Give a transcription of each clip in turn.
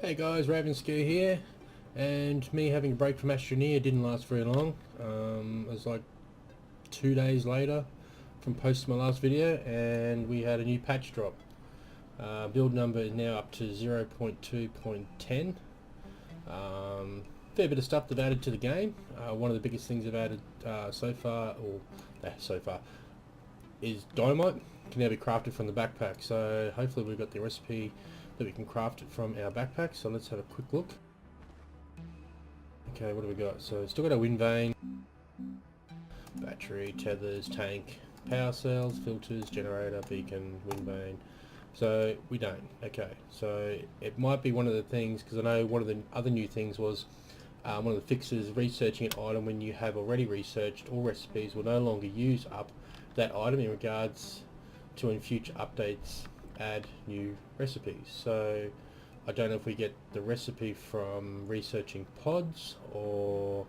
Hey guys, Ravenski here, and me having a break from Astroneer didn't last very long. It was like 2 days later from posting my last video, and we had a new patch drop. Build number is now up to 0.2.10. Fair bit of stuff they've added to the game. One of the biggest things they've added so far, is Dynamite. Can now be crafted from the backpack, so hopefully we've got the recipe that we can craft it from our backpack. So let's have a quick look. Okay, what do we got? So still got a wind vane, battery, tethers, tank, power cells, filters, generator, beacon, wind vane. So we don't. Okay, so it might be one of the things, because I know one of the other new things was one of the fixes, researching an item when you have already researched all recipes will no longer use up that item in regards to in future updates add new recipes. So I don't know if we get the recipe from researching pods or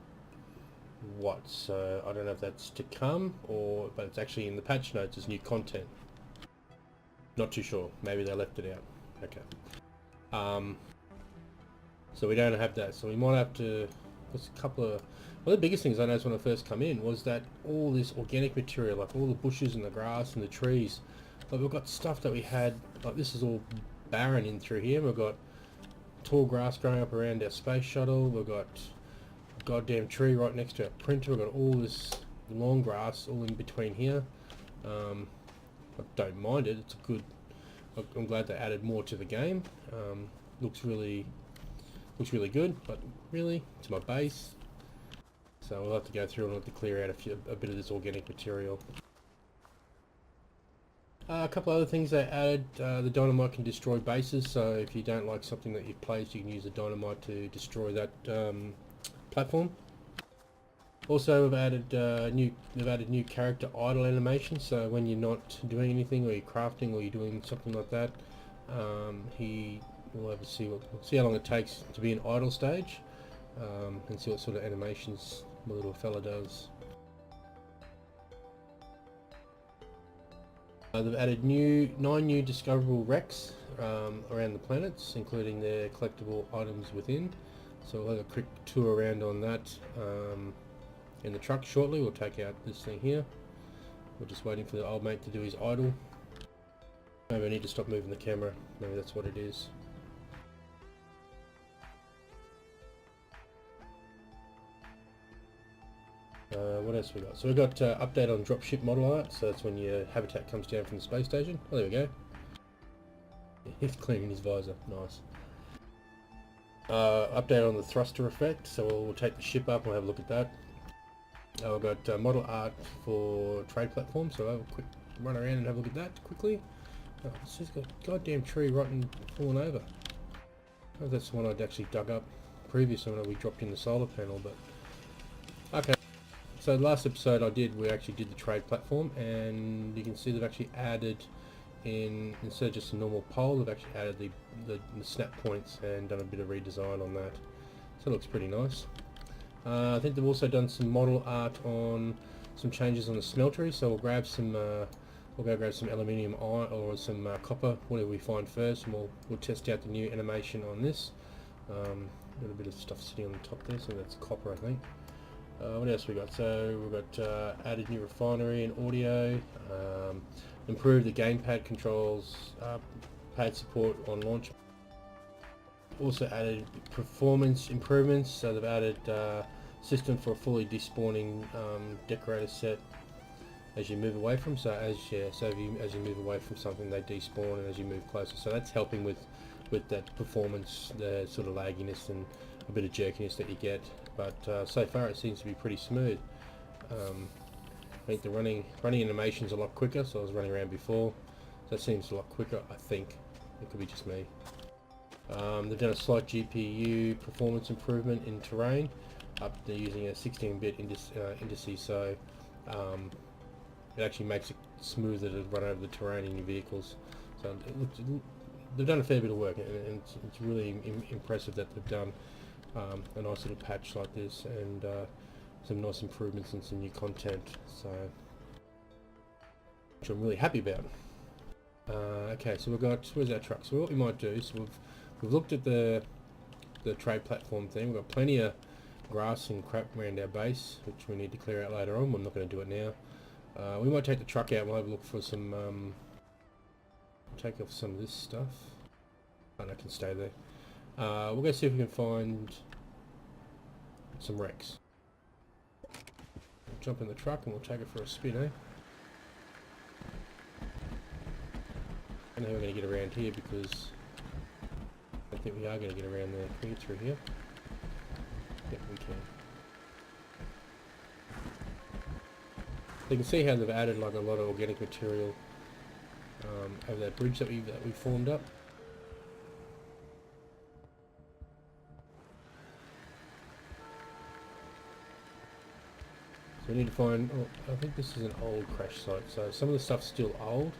what, so I don't know if that's to come, or but it's actually in the patch notes as new content. Not too sure, maybe they left it out. Okay, so we don't have that, so we might have to. There's a couple of, one of the biggest things I noticed when I first come in was that all this organic material, like all the bushes and the grass and the trees, like we've got stuff that we had, like this is all barren in through here. We've got tall grass growing up around our space shuttle. We've got a goddamn tree right next to our printer. We've got all this long grass all in between here. I don't mind it. It's a good. I'm glad they added more to the game. Looks really good, but really to my base. So we'll have to go through and we'll have to clear out a bit of this organic material. A couple other things they added, the dynamite can destroy bases, so if you don't like something that you've placed, you can use the dynamite to destroy that platform. Also, we've added new character idle animation, so when you're not doing anything, or you're crafting, or you're doing something like that, we'll have to see how long it takes to be in idle stage, and see what sort of animations the little fella does. They've added 9 new discoverable wrecks around the planets, including their collectible items within. So we'll have a quick tour around on that in the truck shortly. We'll take out this thing here. We're just waiting for the old mate to do his idle. Maybe I need to stop moving the camera. Maybe that's what it is. What else we got? So we've got update on Dropship model art, so that's when your habitat comes down from the space station. Oh, there we go. He's cleaning his visor. Nice. Update on the thruster effect, so we'll take the ship up and we'll have a look at that. We've got model art for Tradeplatform, so I'll have a quick run around and have a look at that quickly. Oh, this has got a goddamn tree rotten, fallen over. Oh, that's the one I'd actually dug up previously when we dropped in the solar panel, but okay. So the last episode we actually did the trade platform, and you can see they've actually added in, instead of just a normal pole, they've actually added the snap points and done a bit of redesign on that. So it looks pretty nice. I think they've also done some model art on some changes on the smeltery, so we'll grab some we'll go grab some aluminium iron or some copper, whatever we find first, and we'll test out the new animation on this. Got a bit of stuff sitting on the top there, so that's copper, I think. What else we got? So we've got added new refinery and audio, improved the gamepad controls, pad support on launch. Also added performance improvements, so they've added system for a fully despawning decorator set as you move away from. So as you move away from something, they despawn, and as you move closer, so that's helping with that performance, the sort of lagginess and a bit of jerkiness that you get. But so far it seems to be pretty smooth. I think the running animation's a lot quicker, so I was running around before. That seems a lot quicker, I think. It could be just me. They've done a slight GPU performance improvement in terrain. They're using a 16-bit indices, so it actually makes it smoother to run over the terrain in your vehicles. So they've done a fair bit of work, and it's really impressive that they've done a nice little patch like this, and some nice improvements and some new content, so which I'm really happy about. Okay, so we've got, where's our truck? So what we might do is we've looked at the the trade platform thing. We've got plenty of grass and crap around our base, which we need to clear out later on. I'm not going to do it now. We might take the truck out and we'll have a look for some, take off some of this stuff. Oh, no, it can stay there. We'll go see if we can find some wrecks. We'll jump in the truck and we'll take it for a spin, eh? I know we're going to get around here because I think we are going to get around there. Can we get through here? Yep, we can. You can see how they've added like a lot of organic material over that bridge that we formed up. So we need to find. Oh, I think this is an old crash site. So some of the stuff's still old.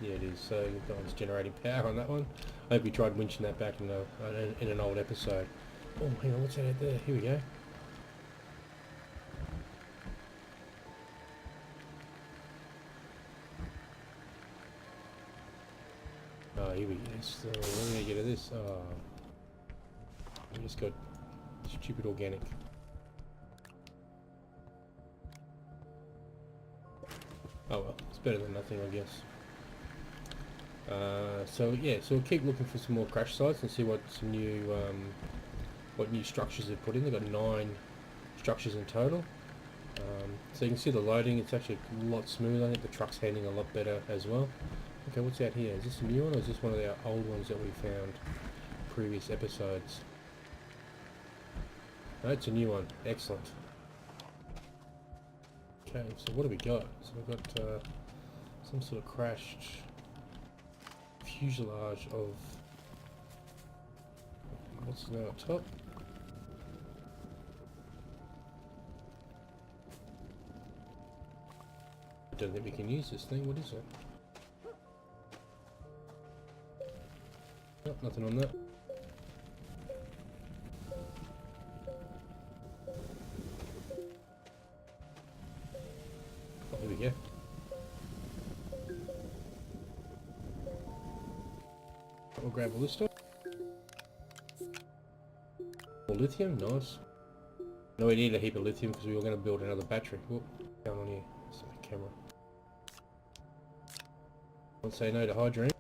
Yeah, it is. So that one's generating power on that one. I hope we tried winching that back in an old episode. Oh, hang on, what's that out there? Here we go. Oh, here we go. So, what are we going to get of this? Oh, we just got stupid organic. Oh well, it's better than nothing, I guess. So yeah, so we'll keep looking for some more crash sites and see what some new structures they've put in. They've got 9 structures in total. So you can see the loading, it's actually a lot smoother. I think the truck's handling a lot better as well. Okay, what's out here? Is this a new one or is this one of the old ones that we found in previous episodes? No, it's a new one. Excellent. Okay, so what do we got? So we've got some sort of crashed fuselage of what's now up top. I don't think we can use this thing. What is it? Nope, nothing on that. Oh, here we go. We'll grab all this stuff. More lithium, nice. No, we need a heap of lithium because we were going to build another battery. Whoop, down on here. It's my camera. Don't say no to hydrogen.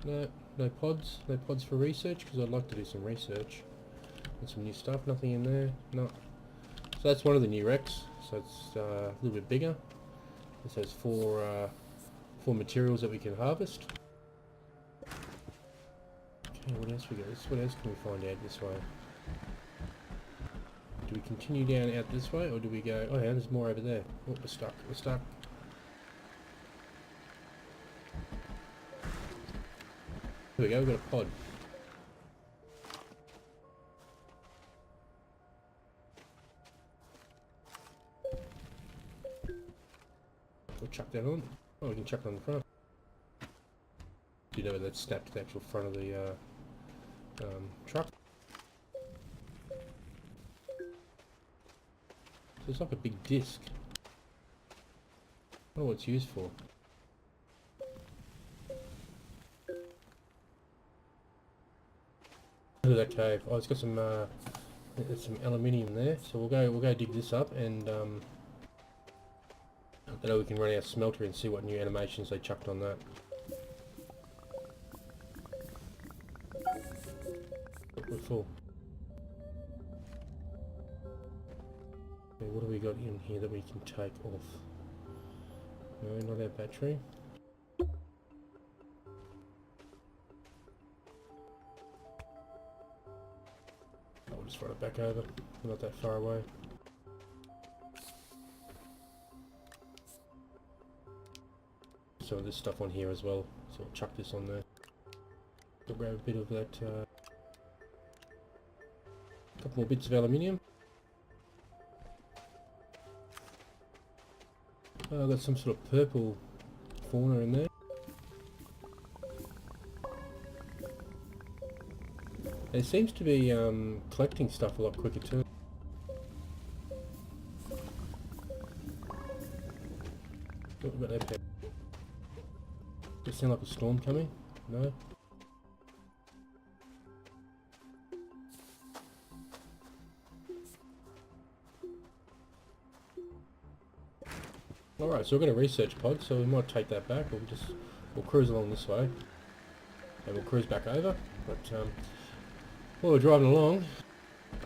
No, no pods. No pods for research because I'd like to do some research. And some new stuff. Nothing in there. No. So that's one of the new wrecks. So it's a little bit bigger. This has four materials that we can harvest. Okay, what else we got? What else can we find out this way? Do we continue down out this way, or do we go? Oh yeah, there's more over there. Oh, we're stuck. We're stuck. Here we go. We've got a pod. We'll chuck that on. Oh, we can chuck it on the front. Do you know that's snapped to the actual front of the truck? So it's like a big disc. I don't know what it's used for. Look at that cave. Oh, it's got some there's some aluminium there. So we'll go dig this up and that way we can run our smelter and see what new animations they chucked on that. We're full. Okay, what have we got in here that we can take off? No, not our battery. I'll just run it back over. We're not that far away. Some of this stuff on here as well, so I'll chuck this on there. We'll grab a bit of that, couple more bits of aluminium. I've got some sort of purple fauna in there. It seems to be collecting stuff a lot quicker too. sound like a storm coming? No? Alright, so we've got a research pod, so we might take that back. We'll cruise along this way. And we'll cruise back over. But while we're driving along,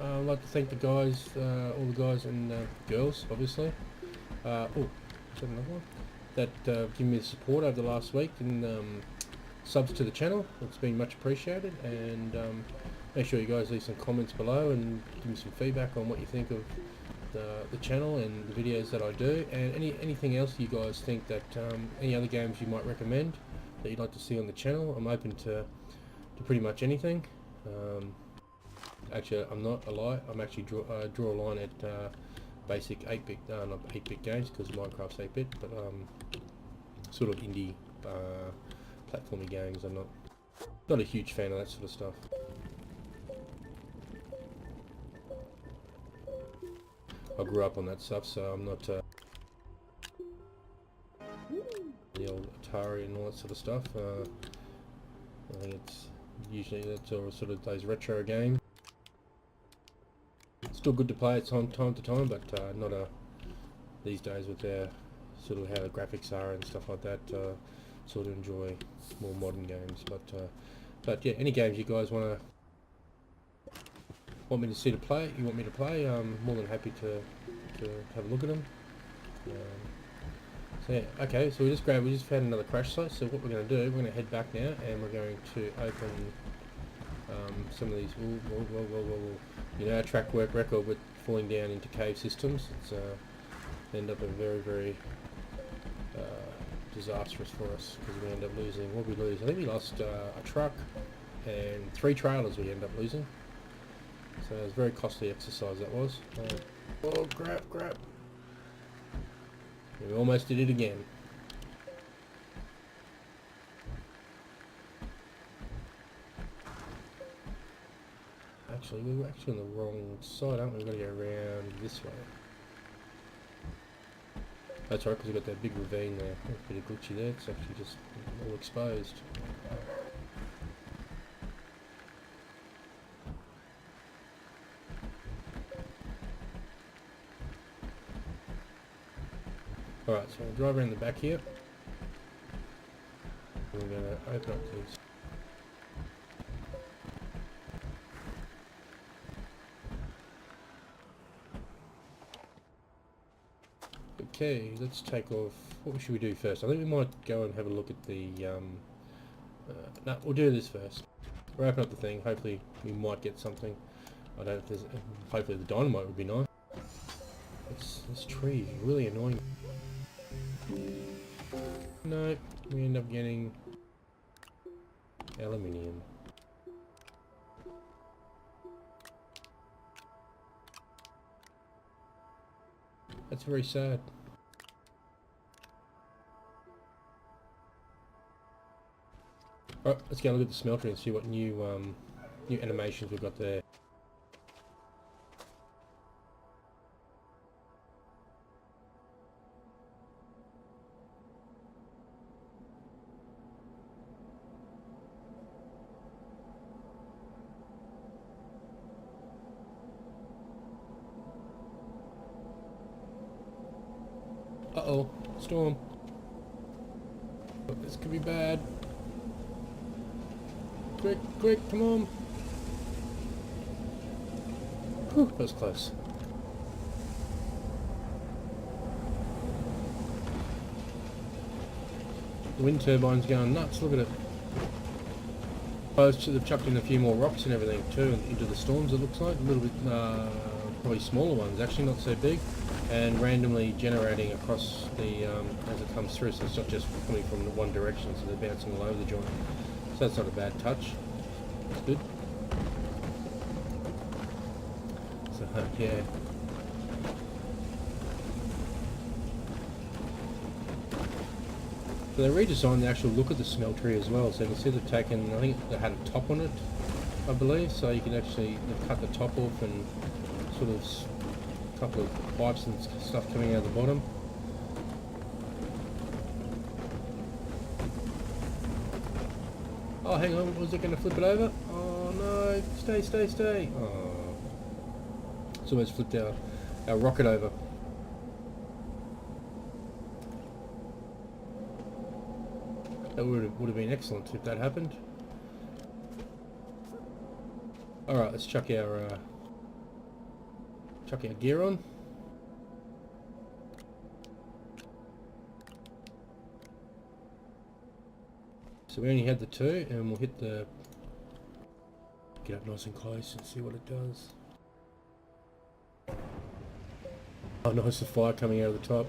I'd like to thank the guys, all the guys and girls, obviously. Oh, is that another one? That given me the support over the last week and subs to the channel. It's been much appreciated, and make sure you guys leave some comments below and give me some feedback on what you think of the channel and the videos that I do, and anything else you guys think that any other games you might recommend that you'd like to see on the channel. I'm open to pretty much anything. Actually, I'm not a lie. I'm actually draw a line at basic 8-bit, not 8-bit games, because Minecraft's 8-bit, but sort of indie platformy games. I'm not a huge fan of that sort of stuff. I grew up on that stuff, so I'm not the old Atari and all that sort of stuff. I think it's usually that's all sort of those retro games. Still good to play at time to time, but not these days with their sort of how the graphics are and stuff like that. Sort of enjoy more modern games, but yeah, any games you guys want me to see to play, you want me to play, I'm more than happy to have a look at them. So yeah, okay, so we just found another crash site. So what we're going to do, we're going to head back now, and we're going to open some of these. Whoa. You know, our track work record with falling down into cave systems. It's end up a very disastrous for us, because we end up losing. What did we lose? I think we lost a truck and 3 trailers. We end up losing. So it was a very costly exercise that was. Oh crap. We almost did it again. Actually, we were actually on the wrong side, aren't we? We've got to go around this way. That's right, because we've got that big ravine there. It's a bit of glitchy there. It's actually just all exposed. Alright, so we'll drive around the back here. We're going to open up these. Okay, let's take off. What should we do first? I think we might go and have a look at the... no, we'll do this first. We'll open up the thing. Hopefully we might get something. I don't know if there's... Hopefully the dynamite would be nice. This tree is really annoying. No, we end up getting aluminium. That's very sad. Alright, let's go look at the smelter and see what new animations we've got there. Uh-oh, storm. This could be bad. Quick, come on. Whew, that was close. The wind turbine's going nuts, look at it. They've chucked in a few more rocks and everything too into the storms, it looks like. A little bit, probably smaller ones, actually not so big. And randomly generating across the, as it comes through, so it's not just coming from one direction, so they're bouncing all over the joint. So that's not a bad touch. It's good. So, yeah. So they redesigned the actual look of the smelter as well, so you can see they've taken, I think they had a top on it, I believe, so you can actually cut the top off and sort of a couple of pipes and stuff coming out of the bottom. Oh, hang on, was it going to flip it over? Oh no, stay, stay, stay. Oh. It's almost flipped our rocket over. That would have been excellent if that happened. Alright, let's chuck our gear on. So we only had the two, and we'll hit the... Get up nice and close and see what it does. Oh nice, the fire coming out of the top.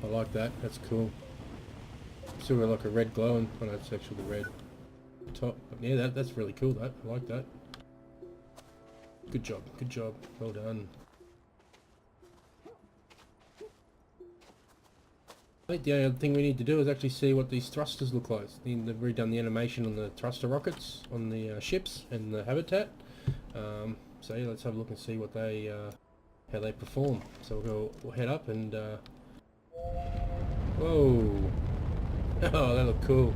I like that, that's cool. Still got like a red glow, and oh no, it's actually the red top. But yeah, that's really cool, that. I like that. Good job, well done. I think the only other thing we need to do is actually see what these thrusters look like. They've redone the animation on the thruster rockets on the ships and the habitat. So yeah, let's have a look and see what they how they perform. So we'll head up and whoa! Oh, that looked cool.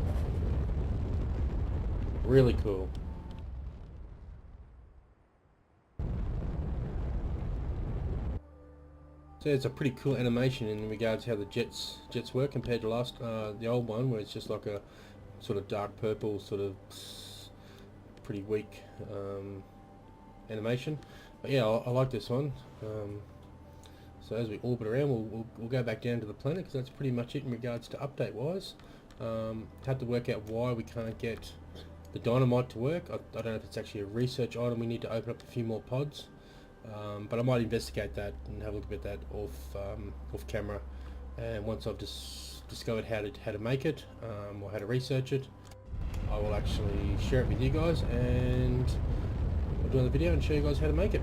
Really cool. So it's a pretty cool animation in regards to how the jets work compared to the old one, where it's just like a sort of dark purple, sort of pretty weak animation. But yeah, I like this one. So as we orbit around, we'll go back down to the planet, because that's pretty much it in regards to update wise. Had to work out why we can't get the dynamite to work. I don't know if it's actually a research item. We need to open up a few more pods. But I might investigate that and have a look at that off camera, and once I've discovered how to make it, or how to research it, I will actually share it with you guys, and I'll do another video and show you guys how to make it.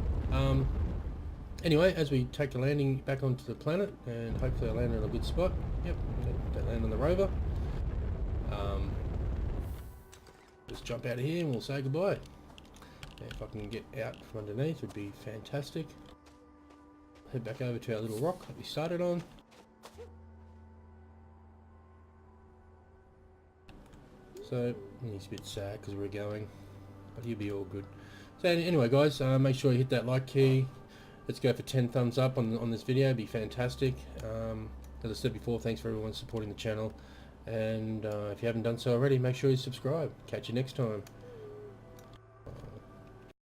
Anyway, as we take the landing back onto the planet, and hopefully I land in a good spot. Yep, don't land on the rover. Just jump out of here and we'll say goodbye. If I can get out from underneath, would be fantastic. Head back over to our little rock that we started on. So he's a bit sad because we're going, but he'll be all good. So anyway, guys, make sure you hit that like key. Let's go for 10 thumbs up on this video. It'd be fantastic. As I said before, thanks for everyone supporting the channel, and if you haven't done so already, make sure you subscribe. Catch you next time.